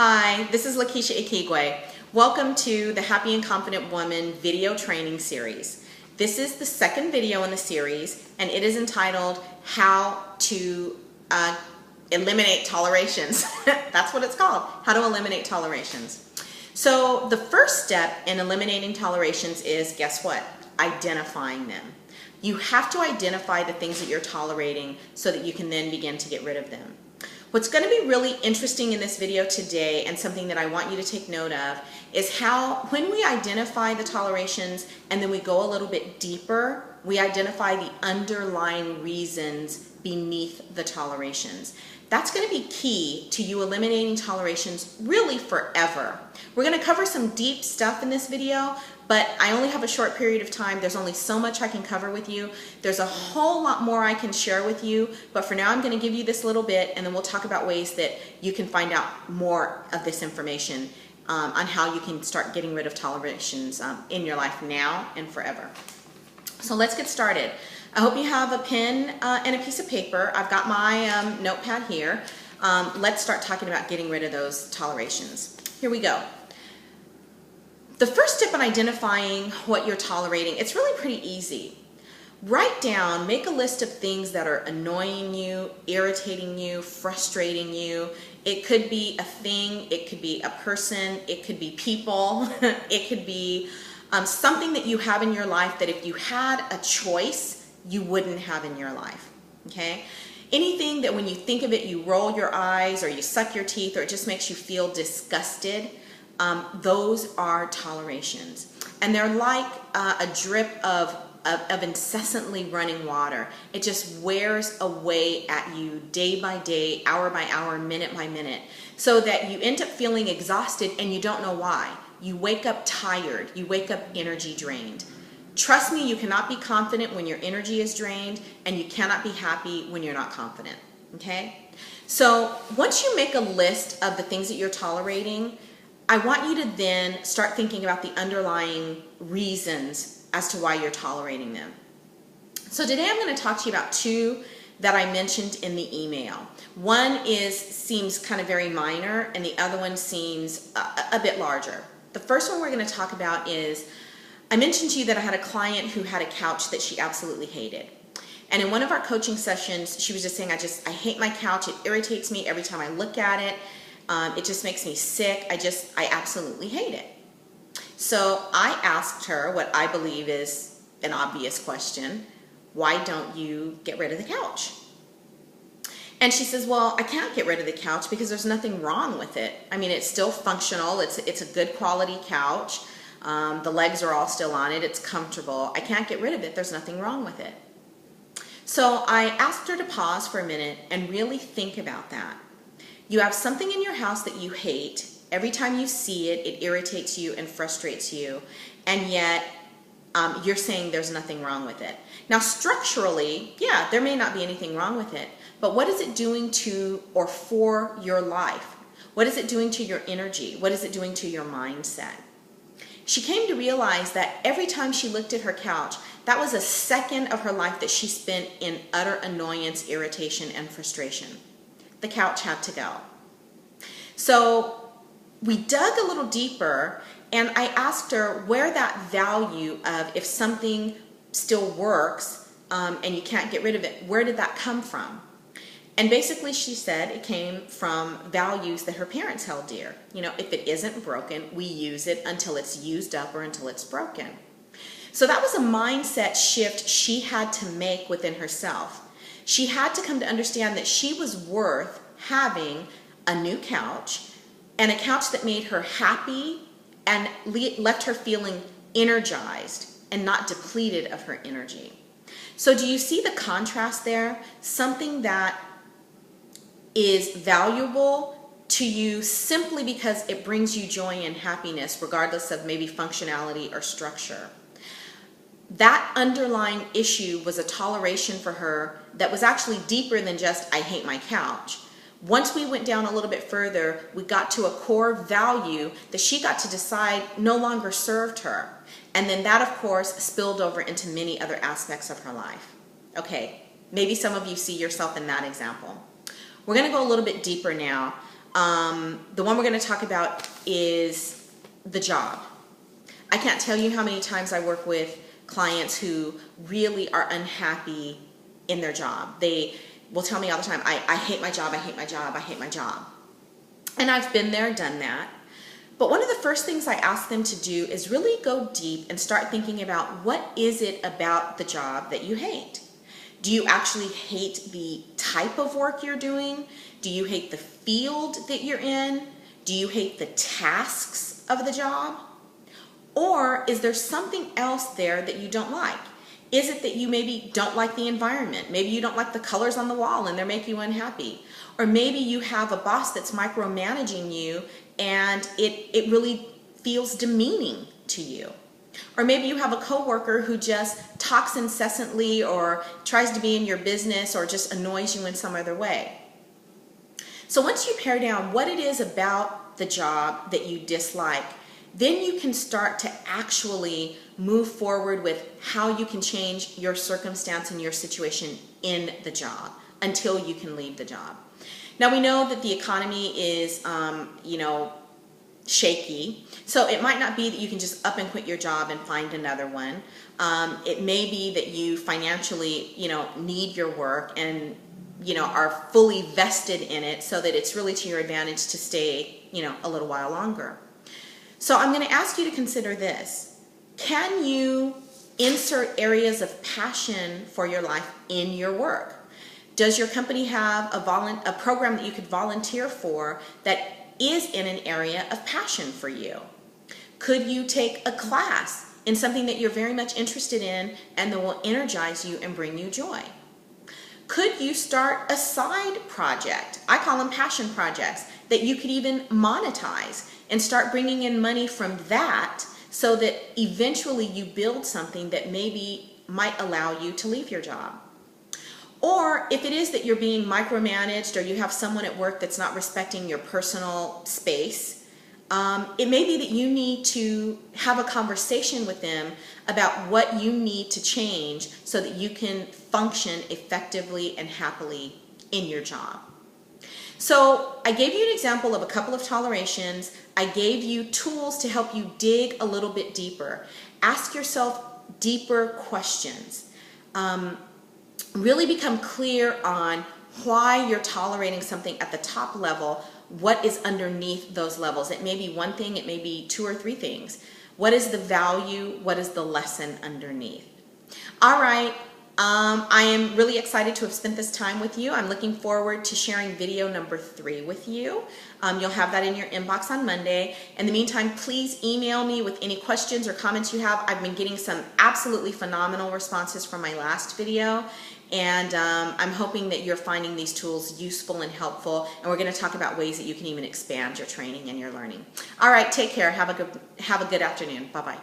Hi, this is Lakeisha Ikigwe. Welcome to the Happy and Confident Woman video training series. This is the second video in the series, and it is entitled How to Eliminate Tolerations. That's what it's called, How to Eliminate Tolerations. So the first step in eliminating tolerations is, guess what? Identifying them. You have to identify the things that you're tolerating so that you can then begin to get rid of them. What's going to be really interesting in this video today, and something that I want you to take note of, is how when we identify the tolerations and then we go a little bit deeper, we identify the underlying reasons beneath the tolerations. That's going to be key to you eliminating tolerations really forever. We're going to cover some deep stuff in this video, but I only have a short period of time. There's only so much I can cover with you. There's a whole lot more I can share with you, but for now I'm going to give you this little bit, and then we'll talk about ways that you can find out more of this information on how you can start getting rid of tolerations in your life now and forever. So let's get started. I hope you have a pen and a piece of paper. I've got my notepad here. Let's start talking about getting rid of those tolerations. Here we go. The first step in identifying what you're tolerating, it's really pretty easy. Write down, make a list of things that are annoying you, irritating you, frustrating you. It could be a thing, it could be a person, it could be people, it could be something that you have in your life that if you had a choice, you wouldn't have in your life, okay? Anything that when you think of it, you roll your eyes or you suck your teeth or it just makes you feel disgusted, those are tolerations. And they're like a drip of incessantly running water. It just wears away at you day by day, hour by hour, minute by minute, so that you end up feeling exhausted and you don't know why. You wake up tired, you wake up energy drained. Trust me, you cannot be confident when your energy is drained, and you cannot be happy when you're not confident, okay? So once you make a list of the things that you're tolerating, I want you to then start thinking about the underlying reasons as to why you're tolerating them. So today I'm going to talk to you about two that I mentioned in the email. One seems kind of very minor, and the other one seems a bit larger. The first one we're going to talk about is, I mentioned to you that I had a client who had a couch that she absolutely hated. And in one of our coaching sessions, she was just saying, I hate my couch. It irritates me every time I look at it. It just makes me sick. I absolutely hate it. So I asked her what I believe is an obvious question. Why don't you get rid of the couch? And she says, well, I can't get rid of the couch because there's nothing wrong with it. I mean, it's still functional. It's a good quality couch. The legs are all still on it. It's comfortable. I can't get rid of it. There's nothing wrong with it. So I asked her to pause for a minute and really think about that. You have something in your house that you hate. Every time you see it, it irritates you and frustrates you. And yet you're saying there's nothing wrong with it. Now, structurally, yeah, there may not be anything wrong with it. But what is it doing to or for your life? What is it doing to your energy? What is it doing to your mindset? She came to realize that every time she looked at her couch, that was a second of her life that she spent in utter annoyance, irritation, and frustration. The couch had to go. So we dug a little deeper, and I asked her where that value of if something still works and you can't get rid of it, where did that come from? And basically she said it came from values that her parents held dear. You know, if it isn't broken, we use it until it's used up or until it's broken. So that was a mindset shift she had to make within herself. She had to come to understand that she was worth having a new couch, and a couch that made her happy and left her feeling energized and not depleted of her energy. So do you see the contrast there? Something that is valuable to you simply because it brings you joy and happiness, regardless of maybe functionality or structure. That underlying issue was a toleration for her that was actually deeper than just, I hate my couch. Once we went down a little bit further, we got to a core value that she got to decide no longer served her. And then that, of course, spilled over into many other aspects of her life. Okay, maybe some of you see yourself in that example. We're going to go a little bit deeper now. The one we're going to talk about is the job. I can't tell you how many times I work with clients who really are unhappy in their job. They will tell me all the time, I hate my job, I hate my job, I hate my job. And I've been there, done that. But one of the first things I ask them to do is really go deep and start thinking about, what is it about the job that you hate? Do you actually hate the type of work you're doing? Do you hate the field that you're in? Do you hate the tasks of the job? Or is there something else there that you don't like? Is it that you maybe don't like the environment? Maybe you don't like the colors on the wall and they're making you unhappy. Or maybe you have a boss that's micromanaging you and it really feels demeaning to you. Or maybe you have a coworker who just talks incessantly or tries to be in your business or just annoys you in some other way. So once you pare down what it is about the job that you dislike, then you can start to actually move forward with how you can change your circumstance and your situation in the job until you can leave the job. Now we know that the economy is, shaky, so it might not be that you can just up and quit your job and find another one. It may be that you financially, need your work and, are fully vested in it so that it's really to your advantage to stay, a little while longer. So I'm going to ask you to consider this. Can you insert areas of passion for your life in your work? Does your company have a program that you could volunteer for that is in an area of passion for you? Could you take a class in something that you're very much interested in and that will energize you and bring you joy? Could you start a side project? I call them passion projects that you could even monetize and start bringing in money from that so that eventually you build something that maybe might allow you to leave your job. Or if it is that you're being micromanaged or you have someone at work that's not respecting your personal space, it may be that you need to have a conversation with them about what you need to change so that you can function effectively and happily in your job. So I gave you an example of a couple of tolerations. I gave you tools to help you dig a little bit deeper. Ask yourself deeper questions. Really become clear on why you're tolerating something at the top level. What is underneath those levels? It may be one thing, it may be two or three things. What is the value? What is the lesson underneath? All right. I am really excited to have spent this time with you. I'm looking forward to sharing video number 3 with you. You'll have that in your inbox on Monday. In the meantime, please email me with any questions or comments you have. I've been getting some absolutely phenomenal responses from my last video, and I'm hoping that you're finding these tools useful and helpful, and we're going to talk about ways that you can even expand your training and your learning. All right, take care. Have a good afternoon. Bye-bye.